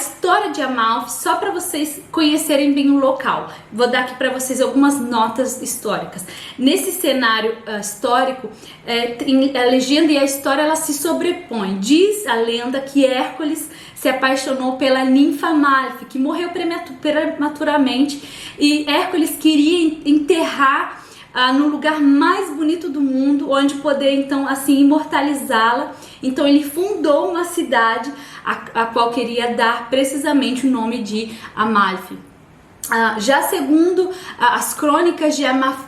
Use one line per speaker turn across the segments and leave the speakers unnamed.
história de Amalfi, só para vocês conhecerem bem o local. Vou dar aqui para vocês algumas notas históricas. Nesse cenário histórico, a legenda e a história ela se sobrepõem. Diz a lenda que Hércules se apaixonou pela ninfa Amalfi, que morreu prematuramente, e Hércules queria enterrar no lugar mais bonito do mundo, onde poder então assim imortalizá-la. Então ele fundou uma cidade a qual queria dar precisamente o nome de Amalfi. Já segundo as crônicas de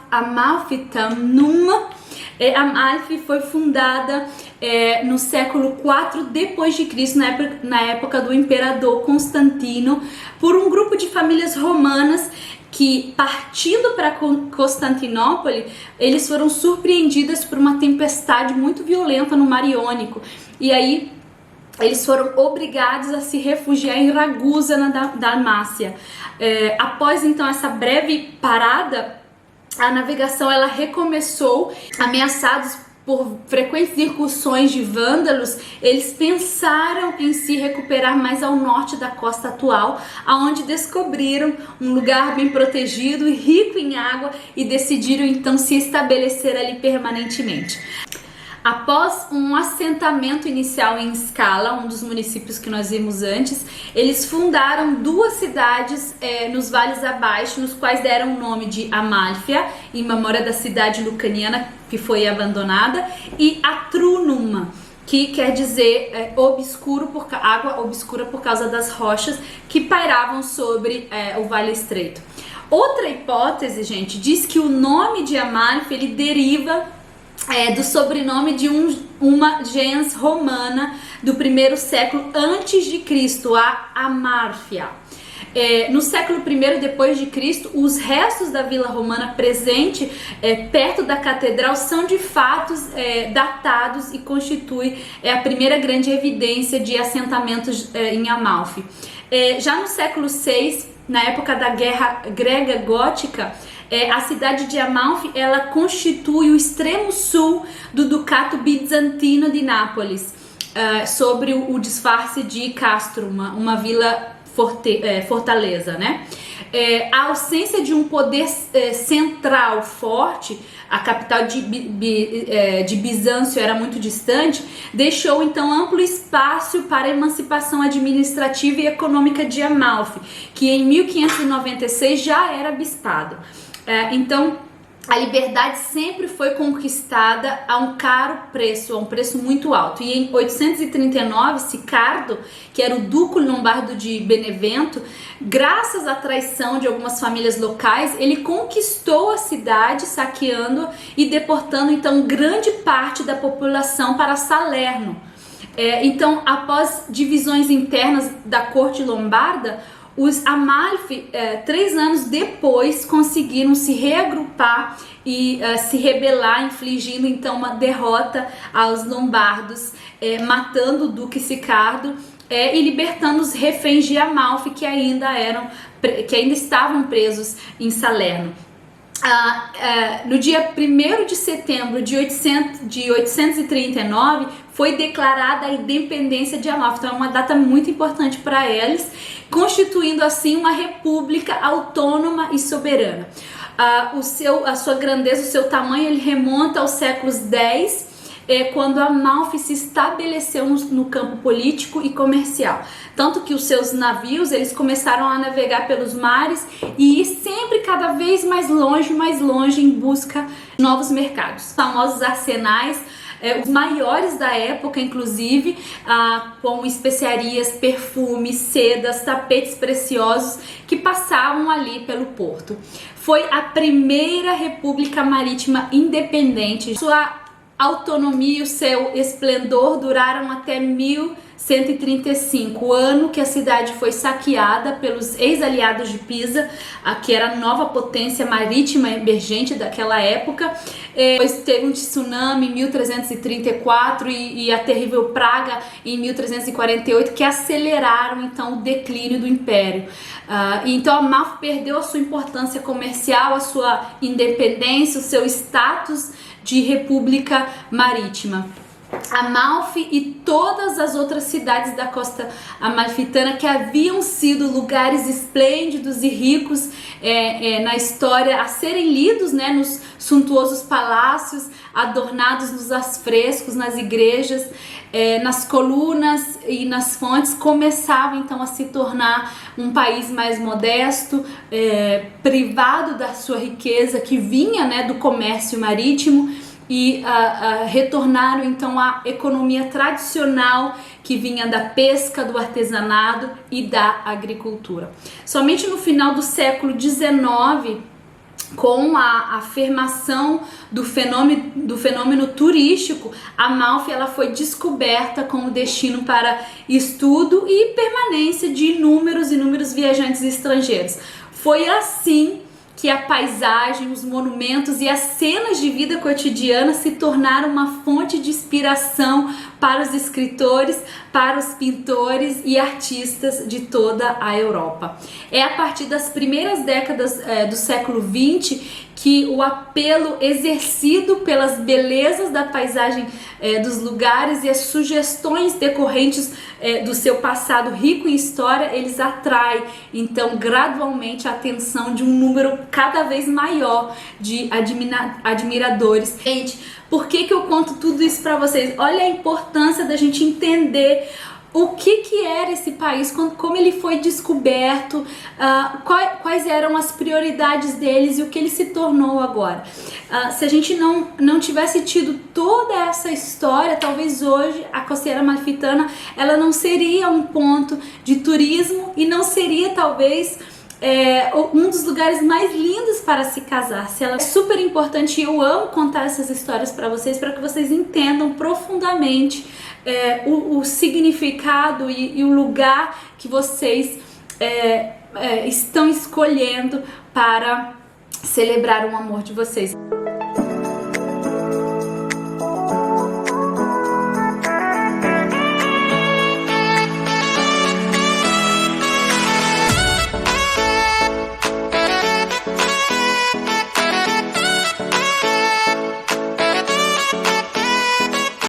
Amalfitamnuma, Amalfi foi fundada no século IV depois de Cristo, na época do imperador Constantino, por um grupo de famílias romanas que, partindo para Constantinopla, eles foram surpreendidos por uma tempestade muito violenta no Mar Iônico, e aí eles foram obrigados a se refugiar em Ragusa, na Dalmácia. Após então essa breve parada, a navegação ela recomeçou. Ameaçados por frequentes incursões de vândalos, eles pensaram em se recuperar mais ao norte da costa atual, aonde descobriram um lugar bem protegido e rico em água, e decidiram então se estabelecer ali permanentemente. Após um assentamento inicial em Scala, um dos municípios que nós vimos antes, eles fundaram duas cidades nos vales abaixo, nos quais deram o nome de Amalfia, em memória da cidade lucaniana que foi abandonada, e Atrunuma, que quer dizer água obscura por causa das rochas que pairavam sobre o Vale Estreito. Outra hipótese, gente, diz que o nome de Amalfi ele deriva do sobrenome de uma gens romana do primeiro século antes de Cristo, a Amarfia. No século I depois de Cristo, os restos da vila romana presente perto da catedral são de fato datados e constitui a primeira grande evidência de assentamentos em Amalfi. Já no século VI, na época da Guerra Grega Gótica, a cidade de Amalfi ela constitui o extremo sul do Ducato Bizantino de Nápoles, sobre o disfarce de Castro, uma vila fortaleza, né? A ausência de um poder central forte, a capital de Bizâncio era muito distante, deixou então amplo espaço para a emancipação administrativa e econômica de Amalfi, que em 1596 já era bispado. Então a liberdade sempre foi conquistada a um caro preço, a um preço muito alto. E em 839, Sicardo, que era o duque lombardo de Benevento, graças à traição de algumas famílias locais, ele conquistou a cidade, saqueando e deportando então grande parte da população para Salerno. Então, após divisões internas da corte lombarda, os Amalfi, 3 anos depois, conseguiram se reagrupar e se rebelar, infligindo então uma derrota aos lombardos, matando o duque Sicardo e libertando os reféns de Amalfi que ainda estavam presos em Salerno. No dia 1º de setembro de 839 foi declarada a independência de Amalfi, então é uma data muito importante para eles, constituindo assim uma república autônoma e soberana. A sua grandeza, o seu tamanho, ele remonta aos séculos X, quando Amalfi se estabeleceu no campo político e comercial, tanto que os seus navios eles começaram a navegar pelos mares e ir sempre cada vez mais longe em busca de novos mercados. Os famosos arsenais, os maiores da época, inclusive, com especiarias, perfumes, sedas, tapetes preciosos que passavam ali pelo porto. Foi a primeira república marítima independente. Sua autonomia e o seu esplendor duraram até 1135, o ano que a cidade foi saqueada pelos ex-aliados de Pisa, que era a nova potência marítima emergente daquela época. Depois teve um tsunami em 1334 e a terrível praga em 1348, que aceleraram então o declínio do império. Então Amalfi perdeu a sua importância comercial, a sua independência, o seu status de república marítima. Amalfi e todas as outras cidades da costa amalfitana, que haviam sido lugares esplêndidos e ricos na história, a serem lidos, né, nos suntuosos palácios, adornados nos afrescos, nas igrejas, nas colunas e nas fontes, começava então a se tornar um país mais modesto, privado da sua riqueza que vinha, né, do comércio marítimo, e retornaram então à economia tradicional que vinha da pesca, do artesanato e da agricultura. Somente no final do século XIX, com a afirmação do fenômeno turístico, Amalfi ela foi descoberta como destino para estudo e permanência de inúmeros viajantes estrangeiros. Foi assim que a paisagem, os monumentos e as cenas de vida cotidiana se tornaram uma fonte de inspiração para os escritores, para os pintores e artistas de toda a Europa. É a partir das primeiras décadas do século XX que o apelo exercido pelas belezas da paisagem dos lugares e as sugestões decorrentes do seu passado rico em história, eles atraem então gradualmente a atenção de um número cada vez maior de admiradores. Gente, por que eu conto tudo isso para vocês? Olha a importância da gente entender o que era esse país, como ele foi descoberto, quais eram as prioridades deles e o que ele se tornou agora. Se a gente não tivesse tido toda essa história, talvez hoje a Costeira Amalfitana ela não seria um ponto de turismo e não seria talvez um dos lugares mais lindos para se casar. Ela é super importante e eu amo contar essas histórias para que vocês entendam profundamente o significado e o lugar que vocês estão escolhendo para celebrar o amor de vocês.